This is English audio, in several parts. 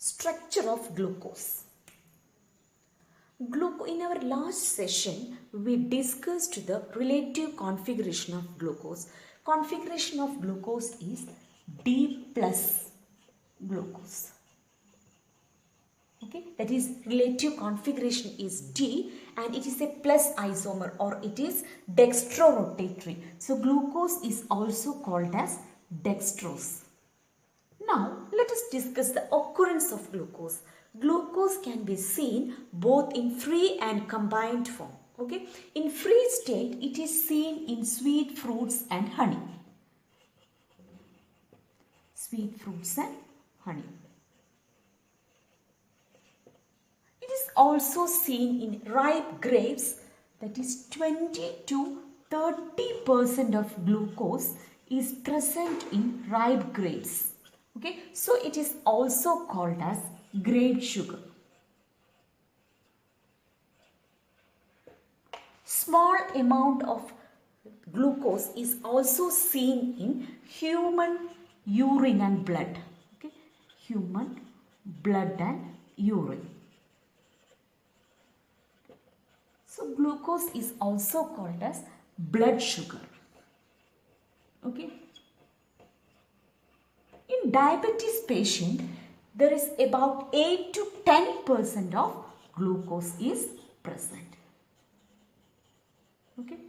Structure of glucose. In our last session, we discussed the relative configuration of glucose. Configuration of glucose is D plus glucose. Okay, that is relative configuration is D and it is a plus isomer or it is dextrorotatory. So glucose is also called as dextrose. Now let us discuss the occurrence of glucose. Glucose can be seen both in free and combined form. Okay, in free state it is seen in sweet fruits and honey. Sweet fruits and honey. It is also seen in ripe grapes, that is 20 to 30% of glucose is present in ripe grapes. Okay, so it is also called as grape sugar. Small amount of glucose is also seen in human urine and blood. Okay, human blood and urine. So glucose is also called as blood sugar. Okay. In diabetes patient, there is about 8 to 10% of glucose is present. Okay.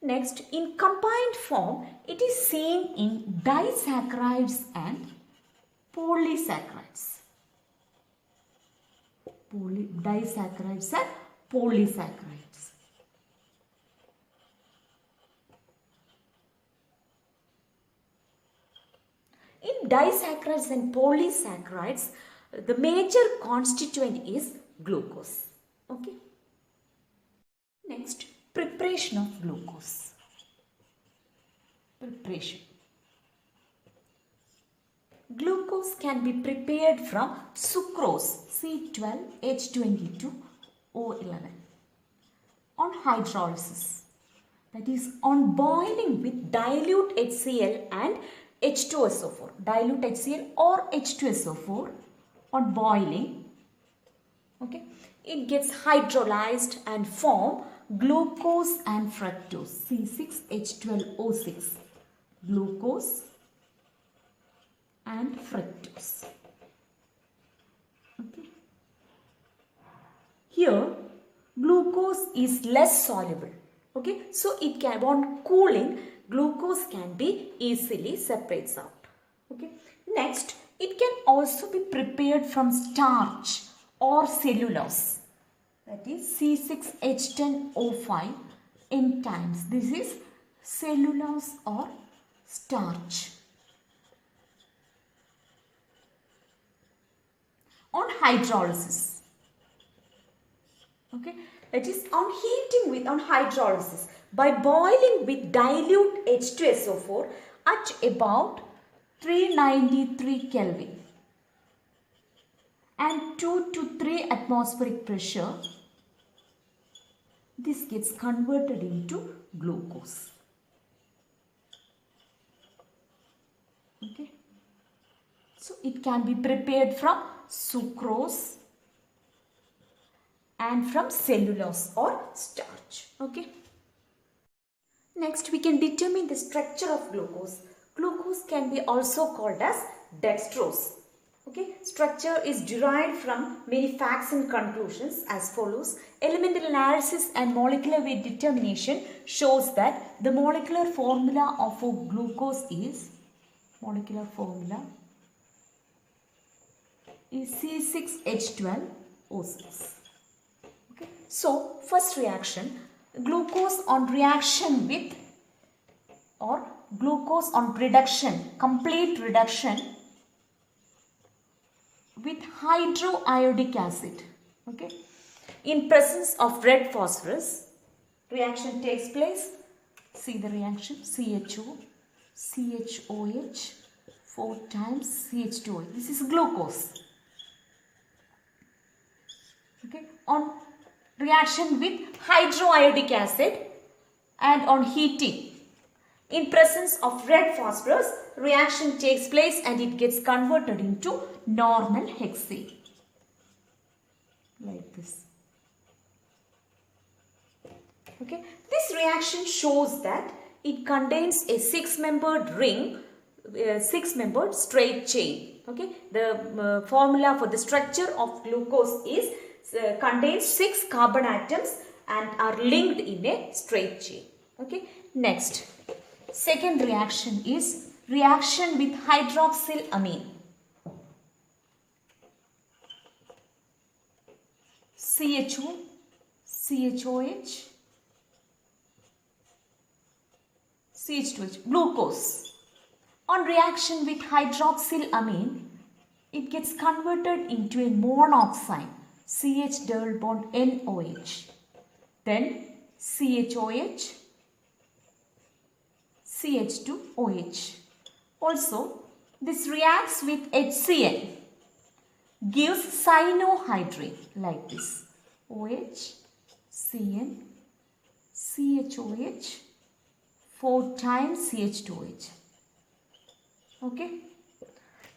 Next, in combined form, it is seen in disaccharides and polysaccharides. Disaccharides and polysaccharides. In disaccharides and polysaccharides, the major constituent is glucose. Okay. Next, preparation of glucose. Preparation. Glucose can be prepared from sucrose C12H22O11 on hydrolysis, that is on boiling with dilute HCl and H2SO4, dilute HCl or H2SO4 on boiling. Okay, it gets hydrolyzed and form glucose and fructose C6H12O6, glucose and fructose. Okay. Here glucose is less soluble. Okay, so it can, on cooling, glucose can be easily separated out. Okay. Next, it can also be prepared from starch or cellulose, that is C6H10O5 enzymes. This is cellulose or starch. On hydrolysis. Okay, that is on heating with on hydrolysis by boiling with dilute H2SO4 at about 393 Kelvin and 2 to 3 atmospheric pressure, this gets converted into glucose. Okay, so it can be prepared from sucrose and from cellulose or starch. Okay. Next, we can determine the structure of glucose. Glucose can be also called as dextrose. Okay. Structure is derived from many facts and conclusions as follows. Elemental analysis and molecular weight determination shows that the molecular formula of a glucose is C6H12O6. Okay. So, first reaction, glucose on reaction with or glucose on reduction, complete reduction with hydroiodic acid. Okay. In presence of red phosphorus, reaction takes place. See the reaction, CHO, CHOH, 4 times CH2O. This is glucose. Okay. On reaction with hydroiodic acid and on heating. In presence of red phosphorus, reaction takes place and it gets converted into normal hexane. Like this. Okay. This reaction shows that it contains a six-membered ring, six-membered straight chain. Okay. The formula for the structure of glucose is contains 6 carbon atoms and are linked in a straight chain. Okay. Next, second reaction is reaction with hydroxylamine. CHO, CHOH, CH2H, glucose. On reaction with hydroxylamine, it gets converted into a monoxide, CH double bond NOH. Then CHOH, CH2OH. Also, this reacts with HCl, gives cyanohydrate like this. OH, CN, CHOH, 4 times CH2OH. Okay.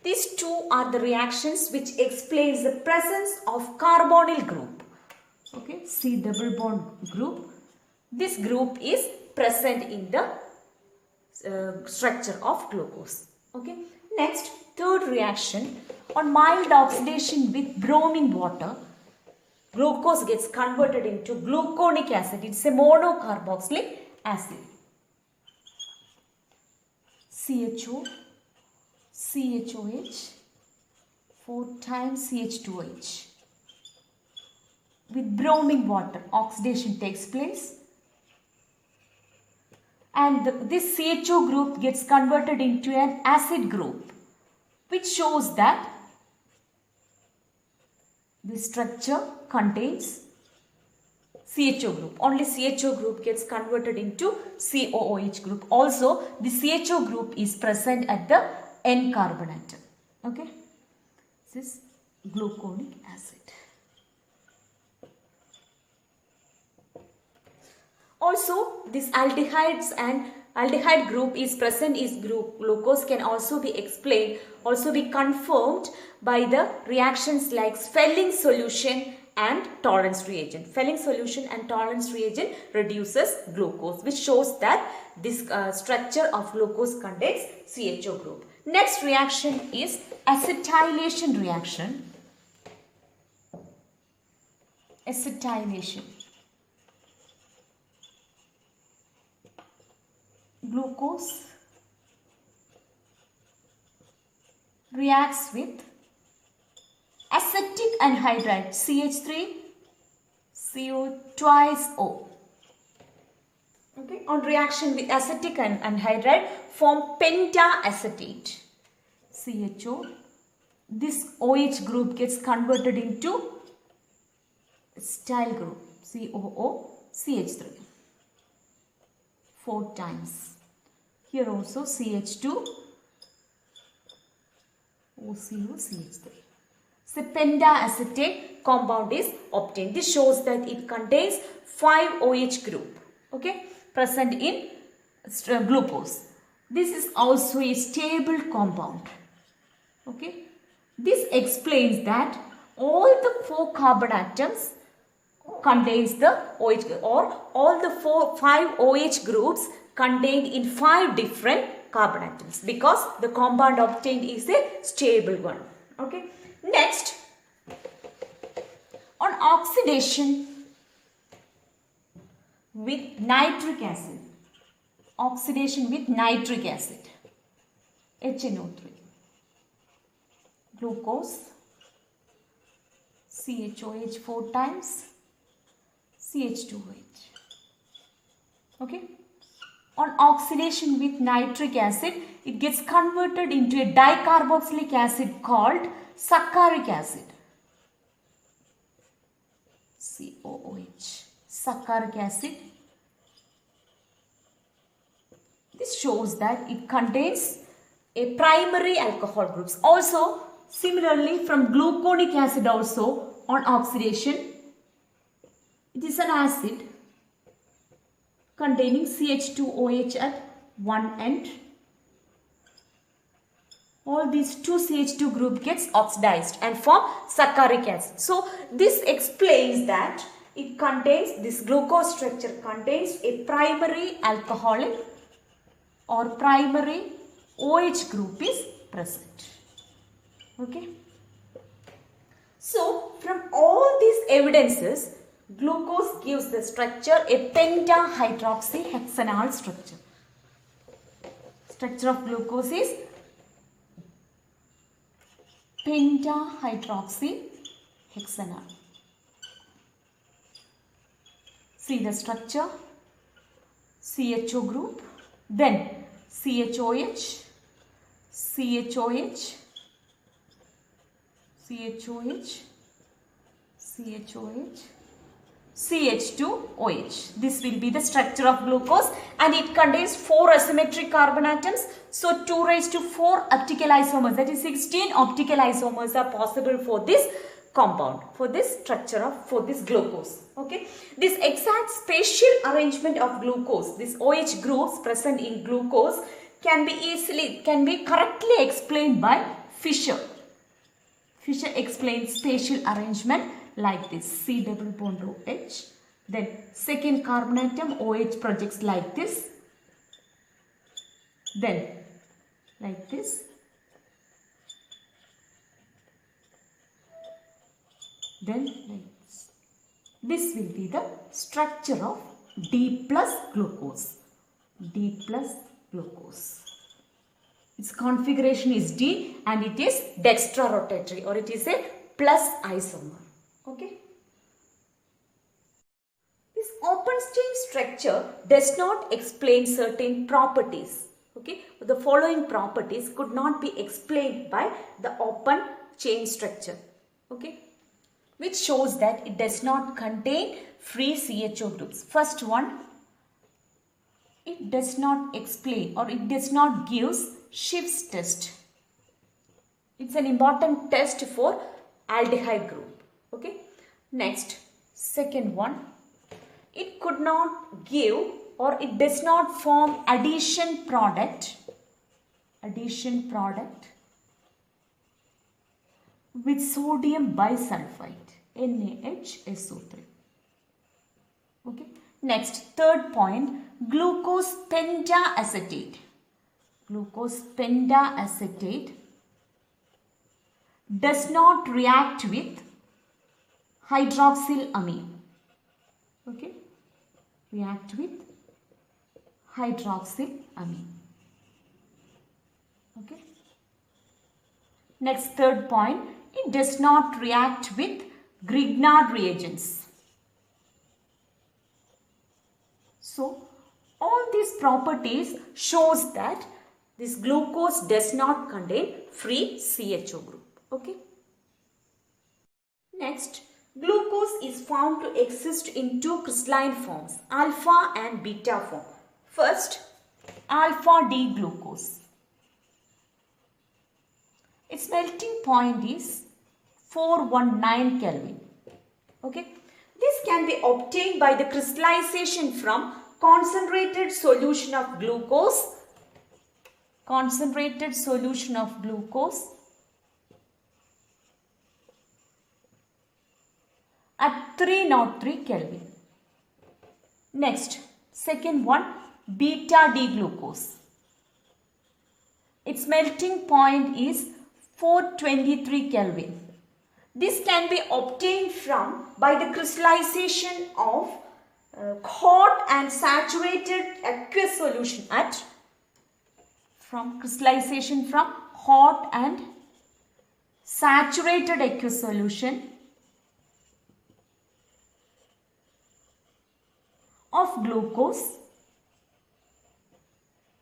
These two are the reactions which explains the presence of carbonyl group. Okay. C double bond group. This group is present in the structure of glucose. Okay. Next, third reaction, on mild oxidation with bromine water, glucose gets converted into gluconic acid. It's a monocarboxylic acid. CHO, CHOH, 4 times CH2OH. With bromine water, oxidation takes place. And this CHO group gets converted into an acid group, which shows that the structure contains CHO group. Only CHO group gets converted into COOH group. Also, the CHO group is present at the N carbon atom. Okay. This is gluconic acid. Also, this aldehydes and aldehyde group is present is glucose can also be explained, also be confirmed by the reactions like Fehling solution and tolerance reagent. Fehling solution and tolerance reagent reduces glucose, which shows that this structure of glucose contains CHO group. Next reaction is acetylation reaction. Acetylation. Glucose reacts with acetic anhydride CH3 CO twice O. Okay. On reaction with acetic anhydride form pentaacetate CHO. This OH group gets converted into acetyl group COO CH3 4 times. Here also CH2 OCO CH3. So pentaacetate compound is obtained. This shows that it contains 5 OH group, okay, present in glucose. This is also a stable compound. Okay. This explains that all the 4 carbon atoms contains the OH, or all the 5 OH groups contained in 5 different carbon atoms, because the compound obtained is a stable one. Okay. Next, on oxidation with nitric acid, oxidation with nitric acid, HNO3, glucose, CHOH 4 times, CH2OH. Okay. On oxidation with nitric acid, it gets converted into a dicarboxylic acid called succaric acid. COOH. Succaric acid. This shows that it contains a primary alcohol groups. Also, similarly from gluconic acid also, on oxidation, it is an acid containing CH2OH at one end. All these 2CH2 group gets oxidized and form saccharinic acid. So this explains that it contains, this glucose structure contains a primary alcoholic or primary OH group is present. Okay. So from all these evidences, glucose gives the structure a pentahydroxyhexanal structure. Structure of glucose is pentahydroxyhexanal. See the structure, CHO group, then CHOH, CHOH, CHOH, CHOH, CH2OH. This will be the structure of glucose and it contains 4 asymmetric carbon atoms. So 2 raised to 4 optical isomers, that is 16 optical isomers are possible for this compound, for this structure of, for this glucose. Okay. This exact spatial arrangement of glucose, this OH groups present in glucose can be correctly explained by Fischer. Fischer explains spatial arrangement like this, C double bond OH, then second carbon atom OH projects like this, then like this, then like this. This will be the structure of D plus glucose, D plus glucose. Its configuration is D and it is dextrorotatory or it is a plus isomer. Okay. This open chain structure does not explain certain properties. Okay. The following properties could not be explained by the open chain structure. Okay. Which shows that it does not contain free CHO groups. First one, it does not explain or it does not give Schiff's test. It's an important test for aldehyde group. Okay. Next, second one, it could not give or it does not form addition product with sodium bisulfite, NaHSO3. Okay. Next, third point, glucose pentaacetate. Glucose pentaacetate does not react with hydroxylamine. Okay. React with hydroxylamine. Okay. Next, third point, it does not react with Grignard reagents. So, all these properties shows that this glucose does not contain free CHO group. Okay. Next, glucose is found to exist in 2 crystalline forms, alpha and beta form. First, alpha D glucose. Its melting point is 419 Kelvin. Okay. This can be obtained by the crystallization from concentrated solution of glucose. Concentrated solution of glucose at 303 Kelvin. Next, second one, beta D glucose. Its melting point is 423 Kelvin. This can be obtained by the crystallization of hot and saturated aqueous solution from hot and saturated aqueous solution of glucose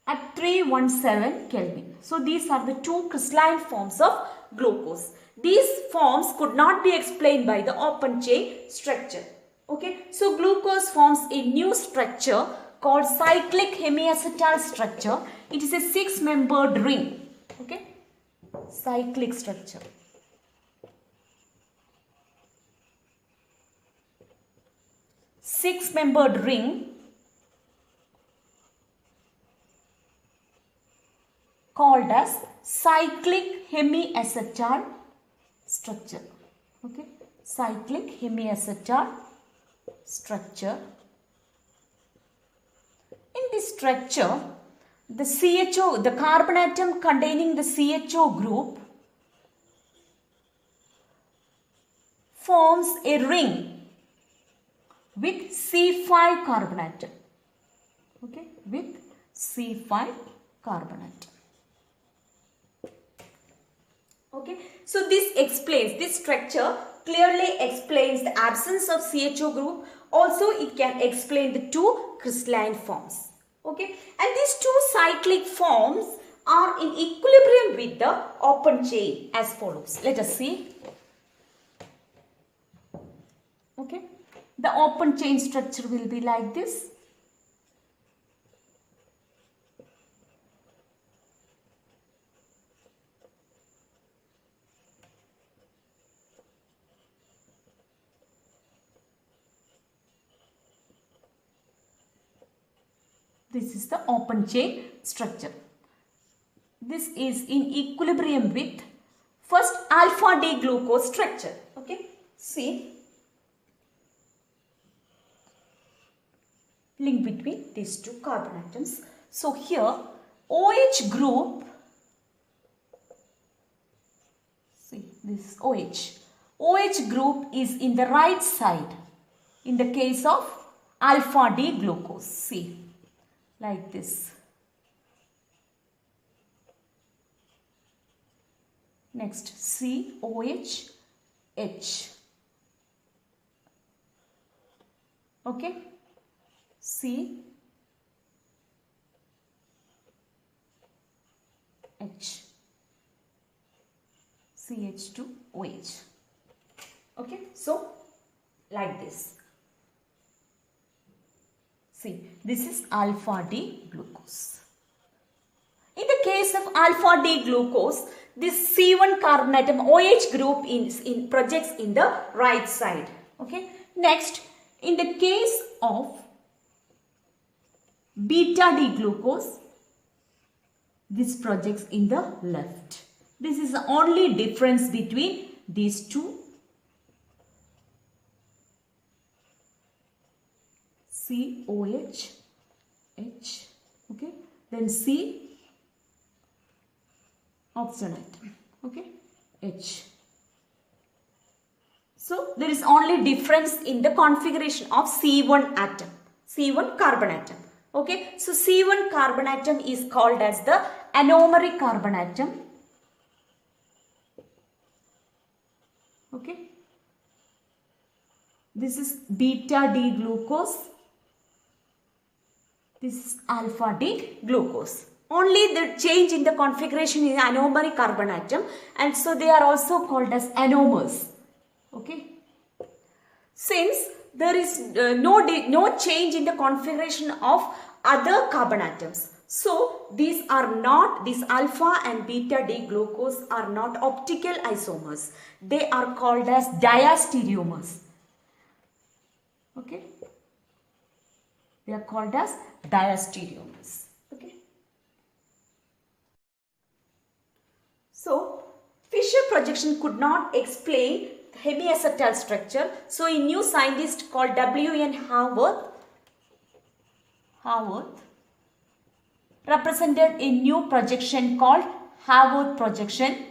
at 317 Kelvin. So these are the 2 crystalline forms of glucose. These forms could not be explained by the open chain structure. Okay, so glucose forms a new structure called cyclic hemiacetal structure. It is a 6-membered ring. Okay, cyclic structure. Six-membered ring called as cyclic hemiacetal structure. Okay, cyclic hemiacetal structure. In this structure, the CHO, the carbon atom containing the CHO group forms a ring with C5 carbon atom. Okay, with C5 carbon atom. Okay, so this structure clearly explains the absence of CHO group. Also, it can explain the two crystalline forms. Okay, and these two cyclic forms are in equilibrium with the open chain as follows. Let us see. Okay, the open chain structure will be like this. This is the open chain structure. This is in equilibrium with first alpha D glucose structure. Okay, see, link between these two carbon atoms. So here OH group, see this is OH. OH group is in the right side in the case of alpha D glucose. See, like this. Next COH H. Okay, C H, CH2OH. Okay, so like this. See, this is alpha D glucose. In the case of alpha D glucose, this C1 carbon atom OH group projects in the right side. Okay. Next, in the case of beta D glucose, this projects in the left. This is the only difference between these two. COH H, okay, then C oxygen atom, okay, H. So there is only difference in the configuration of C1 atom, C1 carbon atom. Okay, so C1 carbon atom is called as the anomeric carbon atom. Okay, this is beta D glucose. This is alpha D glucose. Only the change in the configuration is anomeric carbon atom, and so they are also called as anomers. Okay. Since there is no change in the configuration of other carbon atoms, so these alpha and beta D glucose are not optical isomers. They are called as diastereomers. Okay. They are called as diastereomers. Okay. So, Fischer projection could not explain the hemiacetal structure. So, a new scientist called W.N. Haworth represented a new projection called Haworth projection.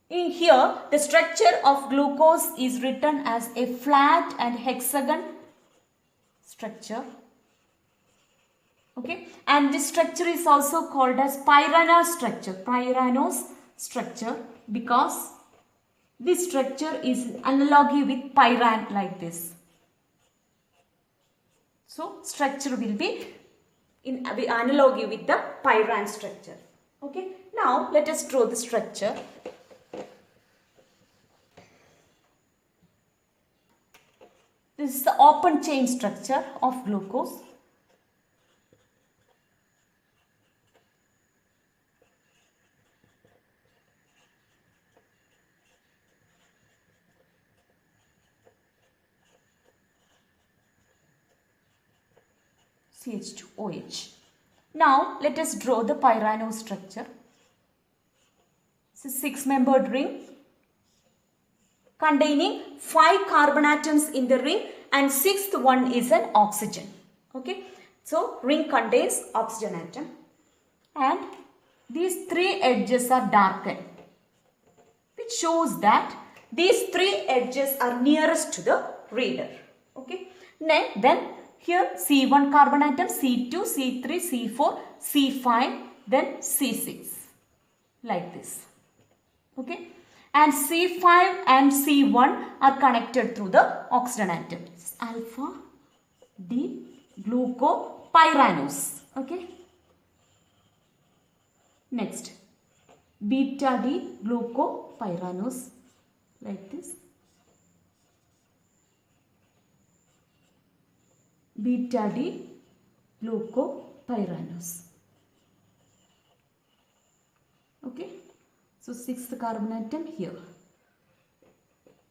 In here, the structure of glucose is written as a flat and hexagon structure. Okay, and this structure is also called as Pyranostructure. Pyranostructure, because this structure is analogy with pyran like this. So structure will be in analogy with the pyran structure. Okay, now let us draw the structure. This is the open chain structure of glucose. CH2OH. Now let us draw the Pyranostructure. It's a 6-membered ring containing 5 carbon atoms in the ring, and 6th one is an oxygen. Okay, so ring contains oxygen atom, and these 3 edges are darkened, which shows that these 3 edges are nearest to the reader. Okay, then here C1 carbon atom, C2, C3, C4, C5, then C6, like this. Okay, and C5 and C1 are connected through the oxygen atom. It's alpha D glucopyranose. Okay, next beta D glucopyranose, like this. Beta D glucopyranose. Okay, so 6th carbon atom here,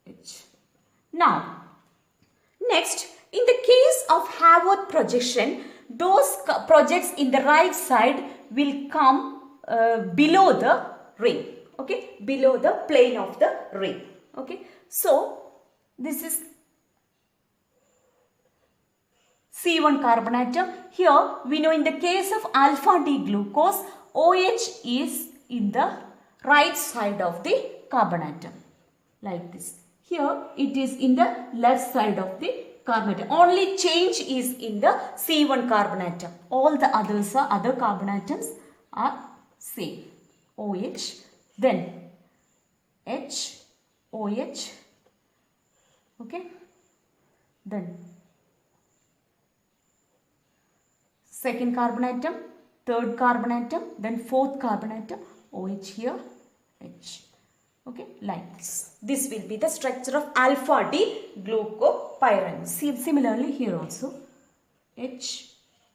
H. Now, next, in the case of Haworth projection, those projects in the right side will come below the ring. Okay, below the plane of the ring. Okay, so this is C1 carbon atom. Here we know in the case of alpha D glucose, OH is in the right side of the carbon atom, like this. Here it is in the left side of the carbon atom. Only change is in the C1 carbon atom. All the others are other carbon atoms are same. OH, then H, OH, okay, then 2nd carbon atom, 3rd carbon atom, then 4th carbon atom, OH here, H. Okay, like this. This will be the structure of alpha D glucopyranose. Similarly here also, H,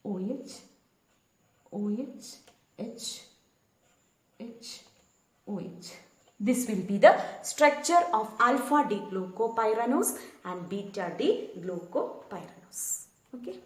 OH, OH, H, H, OH. This will be the structure of alpha D glucopyranose and beta D glucopyranose. Okay.